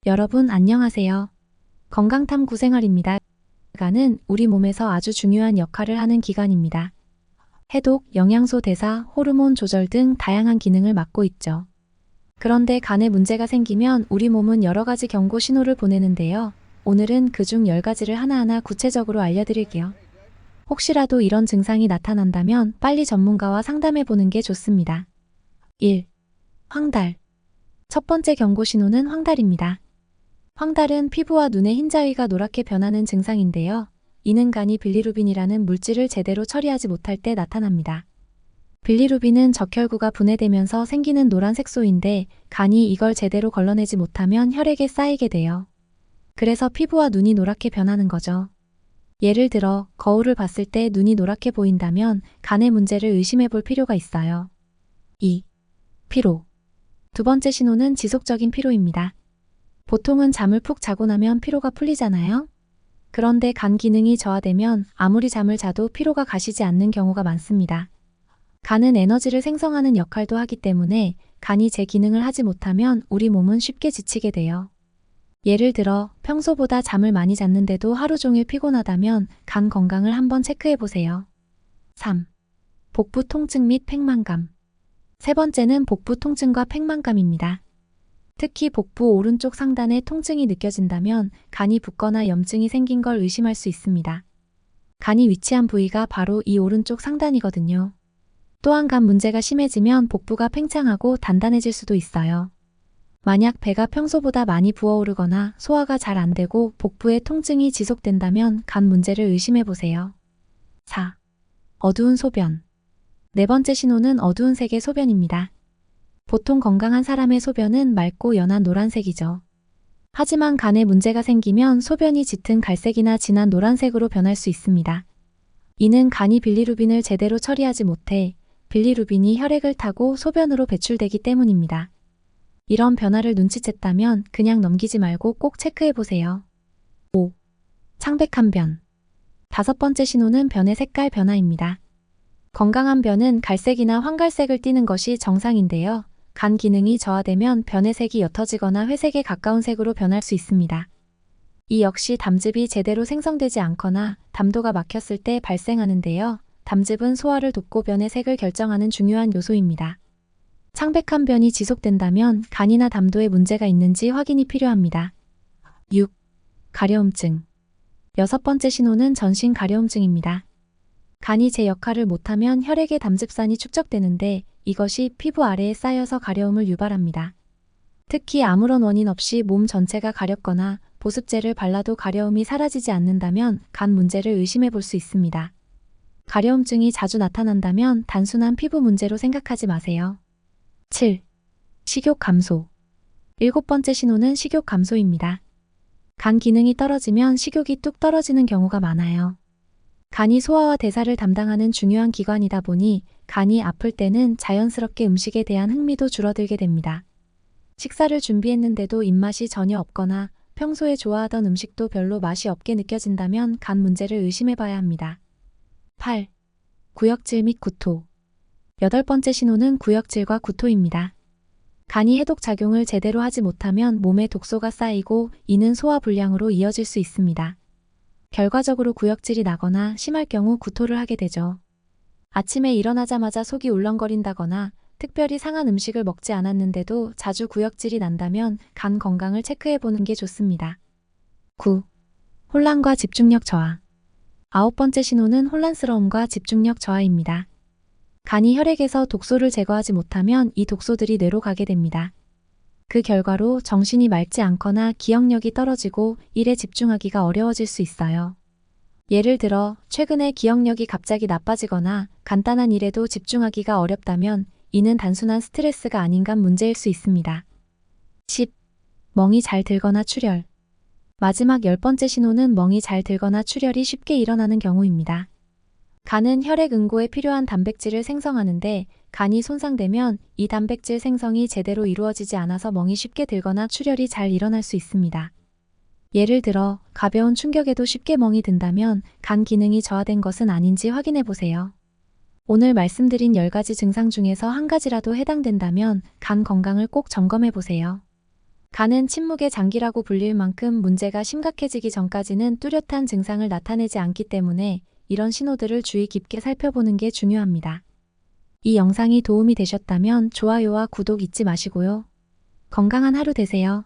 여러분 안녕하세요. 건강탐구 생활입니다. 간은 우리 몸에서 아주 중요한 역할을 하는 기관입니다. 해독, 영양소 대사, 호르몬 조절 등 다양한 기능을 맡고 있죠. 그런데 간에 문제가 생기면 우리 몸은 여러 가지 경고 신호를 보내는데요. 오늘은 그중 10가지를 하나하나 구체적으로 알려드릴게요. 혹시라도 이런 증상이 나타난다면 빨리 전문가와 상담해 보는 게 좋습니다. 1. 황달. 첫 번째 경고 신호는 황달입니다. 황달은 피부와 눈의 흰자위가 노랗게 변하는 증상인데요. 이는 간이 빌리루빈이라는 물질을 제대로 처리하지 못할 때 나타납니다. 빌리루빈은 적혈구가 분해되면서 생기는 노란 색소인데 간이 이걸 제대로 걸러내지 못하면 혈액에 쌓이게 돼요. 그래서 피부와 눈이 노랗게 변하는 거죠. 예를 들어 거울을 봤을 때 눈이 노랗게 보인다면 간의 문제를 의심해 볼 필요가 있어요. 2. 피로. 두 번째 신호는 지속적인 피로입니다. 보통은 잠을 푹 자고 나면 피로가 풀리잖아요? 그런데 간 기능이 저하되면 아무리 잠을 자도 피로가 가시지 않는 경우가 많습니다. 간은 에너지를 생성하는 역할도 하기 때문에 간이 제 기능을 하지 못하면 우리 몸은 쉽게 지치게 돼요. 예를 들어 평소보다 잠을 많이 잤는데도 하루 종일 피곤하다면 간 건강을 한번 체크해 보세요. 3. 복부 통증 및 팽만감. 세 번째는 복부 통증과 팽만감입니다. 특히 복부 오른쪽 상단에 통증이 느껴진다면 간이 붓거나 염증이 생긴 걸 의심할 수 있습니다. 간이 위치한 부위가 바로 이 오른쪽 상단이거든요. 또한 간 문제가 심해지면 복부가 팽창하고 단단해질 수도 있어요. 만약 배가 평소보다 많이 부어오르거나 소화가 잘 안 되고 복부에 통증이 지속된다면 간 문제를 의심해 보세요. 4. 어두운 소변. 네 번째 신호는 어두운 색의 소변입니다. 보통 건강한 사람의 소변은 맑고 연한 노란색이죠. 하지만 간에 문제가 생기면 소변이 짙은 갈색이나 진한 노란색으로 변할 수 있습니다. 이는 간이 빌리루빈을 제대로 처리하지 못해 빌리루빈이 혈액을 타고 소변으로 배출되기 때문입니다. 이런 변화를 눈치챘다면 그냥 넘기지 말고 꼭 체크해 보세요. 5. 창백한 변. 다섯 번째 신호는 변의 색깔 변화입니다. 건강한 변은 갈색이나 황갈색을 띠는 것이 정상인데요. 간 기능이 저하되면 변의 색이 옅어지거나 회색에 가까운 색으로 변할 수 있습니다. 이 역시 담즙이 제대로 생성되지 않거나 담도가 막혔을 때 발생하는데요. 담즙은 소화를 돕고 변의 색을 결정하는 중요한 요소입니다. 창백한 변이 지속된다면 간이나 담도에 문제가 있는지 확인이 필요합니다. 6. 가려움증. 여섯 번째 신호는 전신 가려움증입니다. 간이 제 역할을 못하면 혈액에 담즙산이 축적되는데 이것이 피부 아래에 쌓여서 가려움을 유발합니다. 특히 아무런 원인 없이 몸 전체가 가렵거나 보습제를 발라도 가려움이 사라지지 않는다면 간 문제를 의심해 볼 수 있습니다. 가려움증이 자주 나타난다면 단순한 피부 문제로 생각하지 마세요. 7. 식욕 감소. 일곱 번째 신호는 식욕 감소입니다. 간 기능이 떨어지면 식욕이 뚝 떨어지는 경우가 많아요. 간이 소화와 대사를 담당하는 중요한 기관이다 보니 간이 아플 때는 자연스럽게 음식에 대한 흥미도 줄어들게 됩니다. 식사를 준비했는데도 입맛이 전혀 없거나 평소에 좋아하던 음식도 별로 맛이 없게 느껴진다면 간 문제를 의심해 봐야 합니다. 8. 구역질 및 구토. 여덟 번째 신호는 구역질과 구토입니다. 간이 해독 작용을 제대로 하지 못하면 몸에 독소가 쌓이고 이는 소화 불량으로 이어질 수 있습니다. 결과적으로 구역질이 나거나 심할 경우 구토를 하게 되죠. 아침에 일어나자마자 속이 울렁거린다거나 특별히 상한 음식을 먹지 않았는데도 자주 구역질이 난다면 간 건강을 체크해 보는 게 좋습니다. 9. 혼란과 집중력 저하. 아홉 번째 신호는 혼란스러움과 집중력 저하입니다. 간이 혈액에서 독소를 제거하지 못하면 이 독소들이 뇌로 가게 됩니다. 그 결과로 정신이 맑지 않거나 기억력이 떨어지고 일에 집중하기가 어려워질 수 있어요. 예를 들어 최근에 기억력이 갑자기 나빠지거나 간단한 일에도 집중하기가 어렵다면 이는 단순한 스트레스가 아닌 간 문제일 수 있습니다. 10. 멍이 잘 들거나 출혈. 마지막 10번째 신호는 멍이 잘 들거나 출혈이 쉽게 일어나는 경우입니다. 간은 혈액 응고에 필요한 단백질을 생성하는데 간이 손상되면 이 단백질 생성이 제대로 이루어지지 않아서 멍이 쉽게 들거나 출혈이 잘 일어날 수 있습니다. 예를 들어 가벼운 충격에도 쉽게 멍이 든다면 간 기능이 저하된 것은 아닌지 확인해 보세요. 오늘 말씀드린 10가지 증상 중에서 한 가지라도 해당된다면 간 건강을 꼭 점검해 보세요. 간은 침묵의 장기라고 불릴 만큼 문제가 심각해지기 전까지는 뚜렷한 증상을 나타내지 않기 때문에 이런 신호들을 주의 깊게 살펴보는 게 중요합니다. 이 영상이 도움이 되셨다면 좋아요와 구독 잊지 마시고요. 건강한 하루 되세요.